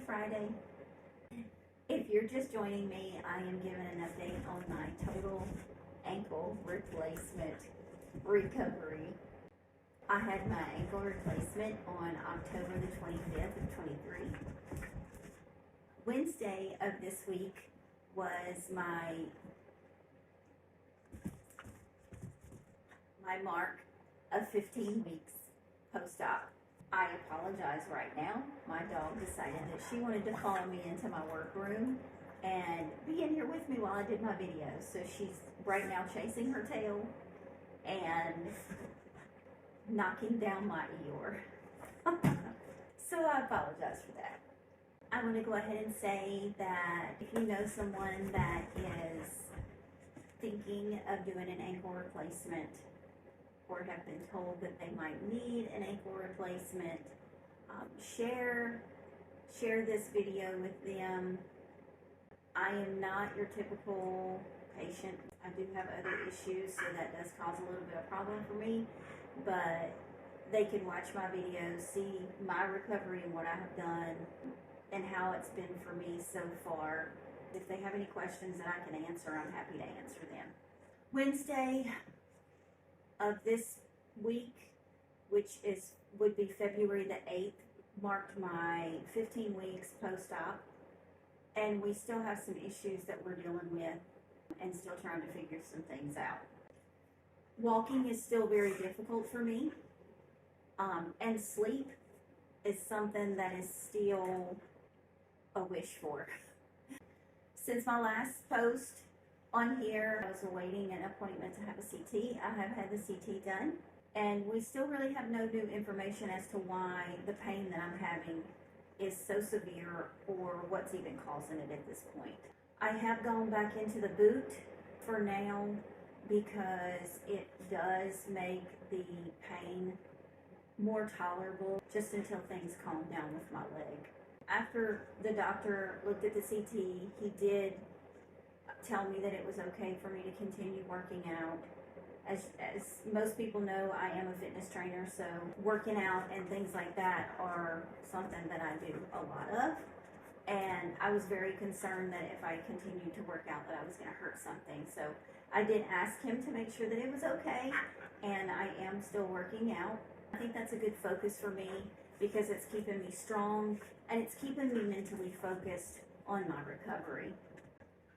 Friday. If you're just joining me, I am giving an update on my total ankle replacement recovery. I had my ankle replacement on October the 25th of 23. Wednesday of this week was my mark of 15 weeks post-op. I apologize right now. My dog decided that she wanted to follow me into my workroom and be in here with me while I did my video. So she's right now chasing her tail and knocking down my Eeyore. So I apologize for that. I want to go ahead and say that if you know someone that is thinking of doing an ankle replacement or have been told that they might need an ankle replacement, share this video with them. I am not your typical patient. I do have other issues, so that does cause a little bit of problem for me, but they can watch my videos, see my recovery and what I have done and how it's been for me so far. If they have any questions that I can answer, I'm happy to answer them. Wednesday of this week, which would be February the 8th, marked my 15 weeks post-op, and we still have some issues that we're dealing with and still trying to figure some things out. Walking is still very difficult for me, and sleep is something that is still a wish for. Since my last post on here, I was awaiting an appointment to have a CT. I have had the CT done, and we still really have no new information as to why the pain that I'm having is so severe or what's even causing it at this point. I have gone back into the boot for now because it does make the pain more tolerable just until things calm down with my leg. After the doctor looked at the CT, he did tell me that it was okay for me to continue working out. As most people know, I am a fitness trainer, so working out and things like that are something that I do a lot of. And I was very concerned that if I continued to work out that I was going to hurt something. So I did ask him to make sure that it was okay, and I am still working out. I think that's a good focus for me because it's keeping me strong and it's keeping me mentally focused on my recovery.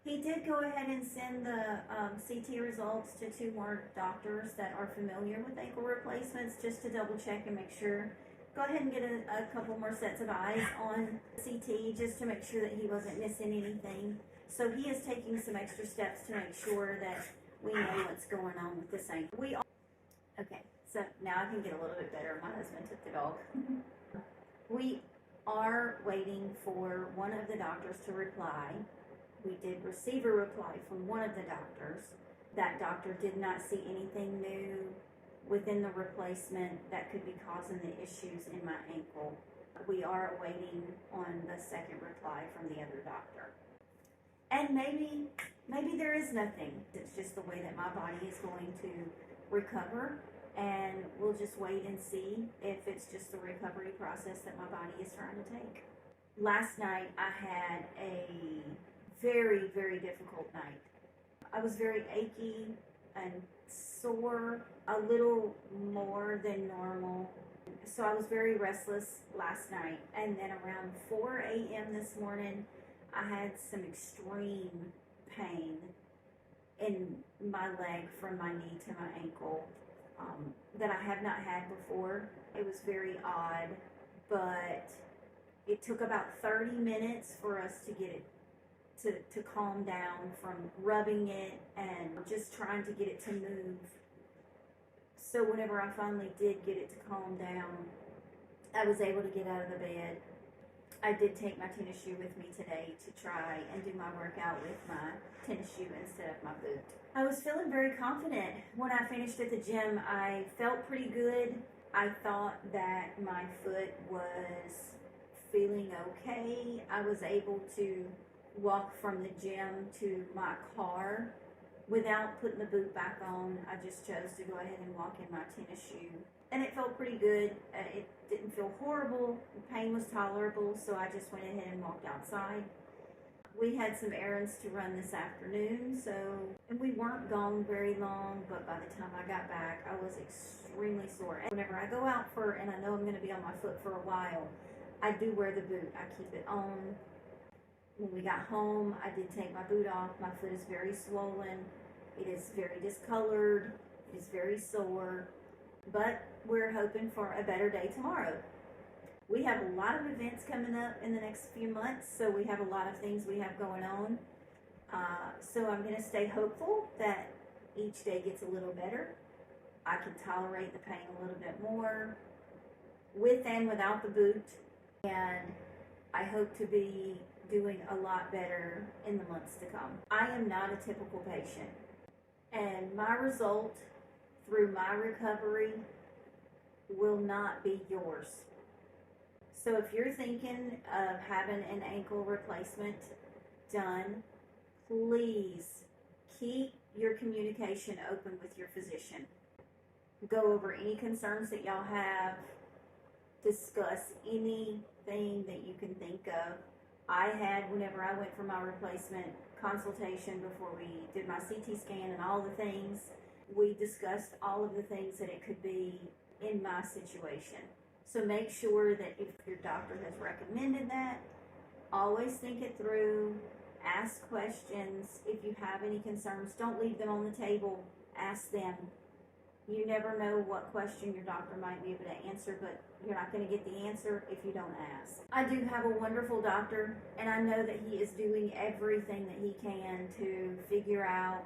He did go ahead and send the CT results to 2 more doctors that are familiar with ankle replacements just to double check and make sure. Go ahead and get a couple more sets of eyes on CT just to make sure that he wasn't missing anything. So he is taking some extra steps to make sure that we know what's going on with this ankle. Okay, so now I can get a little bit better. My husband took the dog. We are waiting for one of the doctors to reply. We did receive a reply from one of the doctors. That doctor did not see anything new within the replacement that could be causing the issues in my ankle. We are waiting on the second reply from the other doctor. And maybe there is nothing. It's just the way that my body is going to recover, and we'll just wait and see if it's just the recovery process that my body is trying to take. Last night I had a very, very difficult night. I was very achy and sore, a little more than normal. So I was very restless last night. And then around 4 a.m. this morning, I had some extreme pain in my leg from my knee to my ankle that I have not had before. It was very odd, but it took about 30 minutes for us to get it to calm down from rubbing it and just trying to get it to move. So whenever I finally did get it to calm down, I was able to get out of the bed. I did take my tennis shoe with me today to try and do my workout with my tennis shoe instead of my boot. I was feeling very confident. When I finished at the gym, I felt pretty good. I thought that my foot was feeling okay. I was able to walk from the gym to my car without putting the boot back on. I just chose to go ahead and walk in my tennis shoe and it felt pretty good. It didn't feel horrible. The pain was tolerable, so I just went ahead and walked outside. We had some errands to run this afternoon, and we weren't gone very long, but by the time I got back, I was extremely sore. And whenever I go out and I know I'm going to be on my foot for a while, I do wear the boot. I keep it on. When we got home, I did take my boot off. My foot is very swollen. It is very discolored. It is very sore, but we're hoping for a better day tomorrow. We have a lot of events coming up in the next few months, so we have a lot of things we have going on. So I'm going to stay hopeful that each day gets a little better. I can tolerate the pain a little bit more with and without the boot, and I hope to be doing a lot better in the months to come. I am not a typical patient, and my result through my recovery will not be yours. So if you're thinking of having an ankle replacement done, please keep your communication open with your physician. Go over any concerns that y'all have. Discuss anything that you can think of. I had, whenever I went for my replacement consultation before we did my CT scan and all the things, we discussed all of the things that it could be in my situation. So make sure that if your doctor has recommended that, always think it through, ask questions. If you have any concerns, don't leave them on the table, ask them. You never know what question your doctor might be able to answer, but you're not going to get the answer if you don't ask. I do have a wonderful doctor, and I know that he is doing everything that he can to figure out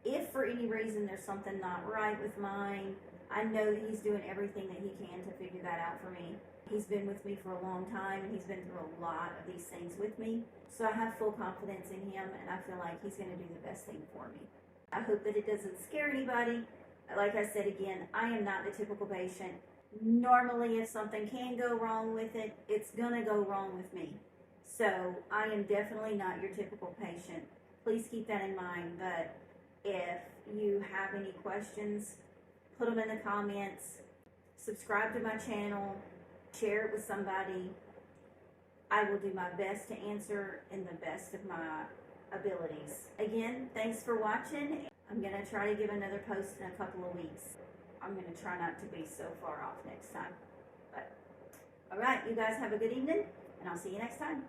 if for any reason there's something not right with mine. I know that he's doing everything that he can to figure that out for me. He's been with me for a long time, and he's been through a lot of these things with me. So I have full confidence in him, and I feel like he's going to do the best thing for me. I hope that it doesn't scare anybody. Like I said again, I am not the typical patient. Normally, if something can go wrong with it, it's going to go wrong with me. So I am definitely not your typical patient. Please keep that in mind. But if you have any questions, put them in the comments. Subscribe to my channel. Share it with somebody. I will do my best to answer in the best of my abilities. Again, thanks for watching. I'm going to try to give another post in a couple of weeks. I'm going to try not to be so far off next time. But, all right, you guys have a good evening, and I'll see you next time.